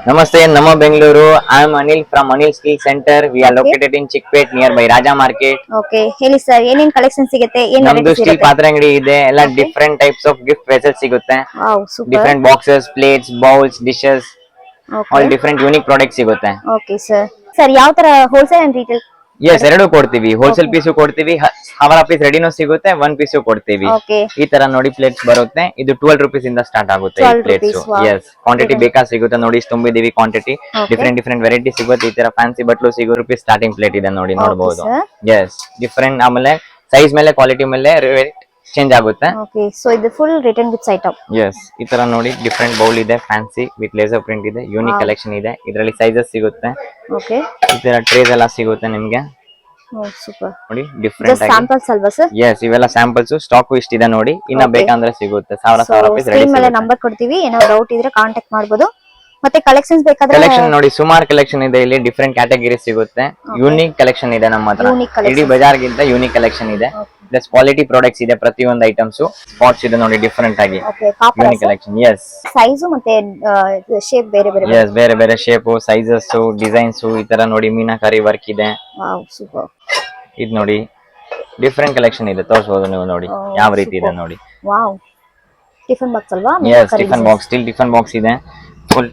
Namaste, Nama Bengaluru. I am Anil from Anil Skill Center. We are Okay. located in Chickpet nearby Raja Market. Okay ಹೇಳಿ sir ಏನೇನ್ collection ಸಿಗುತ್ತೆ ಏನ್ ನಮ್ದು varieties steel ಇರುತ್ತೆ ಪಾತ್ರೆ ಅಂಗಡಿ ಇದೆ ಎಲ್ಲ Okay. Different types of gift vessels ಸಿಗುತ್ತೆ wow super different boxes plates bowls dishes okay all different unique product ಸಿಗುತ್ತೆ ಓಕೆ ಸರ್ ಯಾವ ತರ ಹೋಲ್ಸೇಲ್ ಅಂಡ್ ರೀಟೇಲ್ ಎಸ್ ಎರಡು ಕೊಡ್ತೀವಿ ಹೋಲ್ಸೇಲ್ Okay. ಪೀಸು ಕೊಡ್ತೀವಿ ಅವರ ಪೀಸ್ ರೆಡಿನೂ ಸಿಗುತ್ತೆ ಒನ್ ಪೀಸು ಕೊಡ್ತೀವಿ ಓಕೆ ಈ ತರ ನೋಡಿ ಪ್ಲೇಟ್ಸ್ ಬರುತ್ತೆ ಇದು 12 rupees ಇಂದ ಸ್ಟಾರ್ಟ್ ಆಗುತ್ತೆ 12 plates rupees, wow. Yes quantity ಬೇಕಾ ಸಿಗುತ್ತೆ ನೋಡಿ ತುಂಬಿದೀವಿ ಕ್ವಾಂಟಿಟಿ Okay. ಡಿಫ್ರೆಂಟ್ ವೆರೈಟಿ ಸಿಗುತ್ತೆ ಈ ತರ ಫ್ಯಾನ್ಸಿ ಬಟ್ಲು ಸಿಗೋ ರೂಪೀಸ್ ಸ್ಟಾರ್ಟಿಂಗ್ ಪ್ಲೇಟ್ ಇದೆ ನೋಡಿ ನೋಡಬಹುದು sir. ಎಸ್ ಡಿಫ್ರೆಂಟ್ ಆಮೇಲೆ ಸೈಜ್ ಮೇಲೆ ಕ್ವಾಲಿಟಿ ಮೇಲೆ ರೇಟ್ ಚೇಂಜ್ ಆಗುತ್ತೆ ಓಕೆ ಸೊ ಇದು full return gifts item yes ಈ ತರ ನೋಡಿ ಡಿಫ್ರೆಂಟ್ ಬೌಲ್ ಇದೆ ಫ್ಯಾನ್ಸಿ ವಿತ್ ಲೇಸರ್ ಪ್ರಿಂಟ್ ಇದೆ ಯೂನಿಕ್ Wow. ಕಲೆಕ್ಷನ್ ಇದೆ ಇದರಲ್ಲಿ ಸೈಜಸ್ ಸಿಗುತ್ತೆ ಓಕೆ ಈ ತರ ಟ್ರೇಸ್ ಎಲ್ಲ ಸಿಗುತ್ತೆ ನಿಮ್ಗೆ ಓ ಸೂಪರ್ ನೋಡಿ ಡಿಫ್ರೆಂಟ್ ಜಸ್ಟ್ ಆಗಿ ಸ್ಯಾಂಪಲ್ಸ್ ಅಲ್ವಾ ಸರ್ ಎಸ್ ಇವೆಲ್ಲ ಸ್ಯಾಂಪಲ್ಸ್ ಸ್ಟಾಕ್ ಇಷ್ಟಿದೆ ನೋಡಿ ಇನ್ನ Okay. ಬೇಕಂದ್ರೆ ಸಿಗುತ್ತೆ ಸಾವಿರ ರೂಪಾಯಿ ಸ್ಕ್ರೀನ್ ಮೇಲೆ ನಂಬರ್ ಕೊಡ್ತೀವಿ ಏನೋ ಡೌಟ್ ಇದ್ರೆ ಕಾಂಟ್ಯಾಕ್ಟ್ ಮಾಡ್ಬೋದು ಮತ್ತೆ ಕಲೆಕ್ಷನ್ಸ್ ಬೇಕಾದ್ರೆ ಕಲೆಕ್ಷನ್ ನೋಡಿ ಸುಮಾರು ಕಲೆಕ್ಷನ್ ಇದೆ ಇಲ್ಲಿ ಡಿಫ್ರೆಂಟ್ ಕ್ಯಾಟಗರಿ ಸಿಗುತ್ತೆ ಯೂನಿಕ್ ಕಲೆಕ್ಷನ್ ಇದೆ ನಮ್ಮ ಹತ್ರ Unique collection. ಇಡೀ ಬಜಾರ್ ಗಿಂತ ಯೂನಿಕ್ ಕಲೆಕ್ಷನ್ ಇದೆ ಪ್ಲಸ್ ಕ್ವಾಲಿಟಿ ಪ್ರಾಡಕ್ಟ್ಸ್ ಇದೆ ಪ್ರತಿಯೊಂದು ಐಟಮ್ಸ್ ಸ್ಪಾಟ್ಸ್ ಇದೆ ನೋಡಿ ಡಿಫ್ರೆಂಟ್ ಆಗಿ okay copper unique collection yes size ಮತ್ತೆ ಶೇಪ್ ಬೇರೆ ಬೇರೆ ಎಸ್ ಬೇರೆ ಬೇರೆ ಶೇಪ್ ಸೈಜಸ್ ಡಿಸೈನ್ಸ್ ಈ ತರ ನೋಡಿ ಮೀನಾಕಾರಿ ವರ್ಕ್ ಇದೆ ವಾವ್ ಸೂಪರ್ ಇದು ನೋಡಿ ಡಿಫ್ರೆಂಟ್ ಕಲೆಕ್ಷನ್ ಇದೆ ತೋರಿಸಬಹುದು ನೀವು ನೋಡಿ Oh, ಯಾವ ರೀತಿ ಇದೆ super. ನೋಡಿ ವಾವ್ ಟಿಫನ್ ಬಾಕ್ಸ್ ಅಲ್ವಾ yes tiffin box steel tiffin box ಇದೆ ಫುಲ್